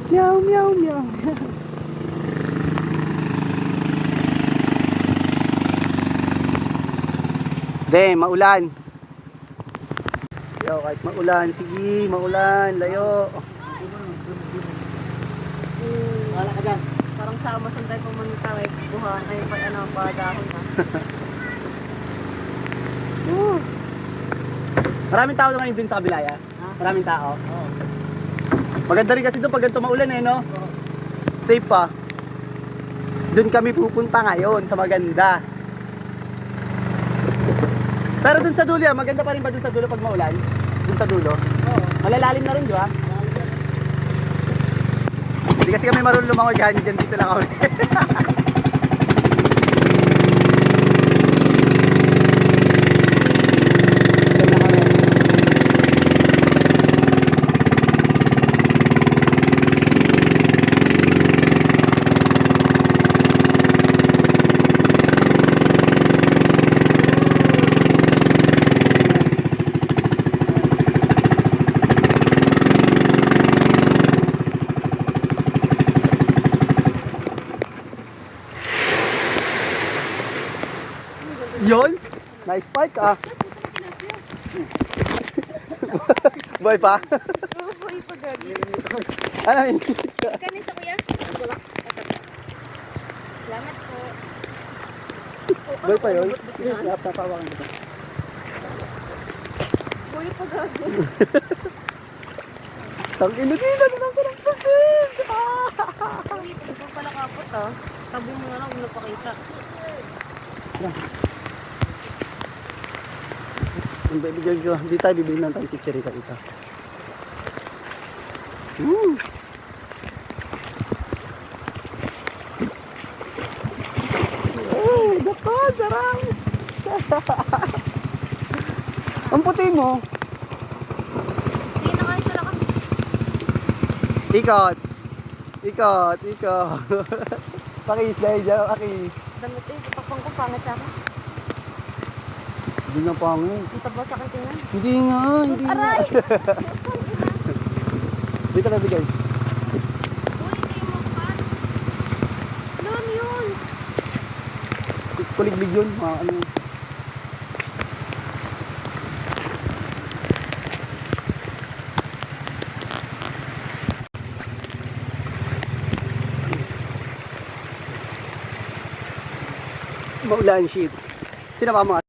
Meow, meow, meow. Be, maulan. Yo, kahit maulan, sige, maulan, layo. Wala ka dyan. Parang sama saan tayo pumunta eh. Buhan ay pa ano pa dahon na. Maraming tao ngayon dun sa kabila, ya? Maraming tao. Oo. Maganda rin kasi doon pag ganito maulan eh, no? Safe pa. Doon kami pupunta ngayon sa maganda. Pero doon sa dulo, maganda pa rin ba doon sa dulo pag maulan? Doon sa dulo? Oo. Malalalim na rin, di ba? Hindi kasi kami marunong lumangoy dyan dito lang kami. Yun? Nice park ah. Boy pa? Oo, boy pa gagi. Ano yun? Kanin sa kuya? Salamat po. Boy pa yun? Napapawakan ko. Boy pa gagi. Tangin na dito na ko ng pasin! Uy, ito pa pala kapot ah. Tabi mo na lang kung napakita. Hindi tayo bibili ng tayong chichirika ito. Eh, dako, sarang! Ang puti mo. Sige na kayo sila ka. Ikot. Ikot, ikot. Pakis dahil dyan, pakis. Damit eh, patakpang ko pangit sa akin. Hindi nga pangit. Ang taba sa akin tingnan. Hindi nga, hindi nga. Aray! Dito na bigay. Uy, hindi mo pa. Lon yun. Kuligbig yun, mga ano. Maulan shit. Sino ba mga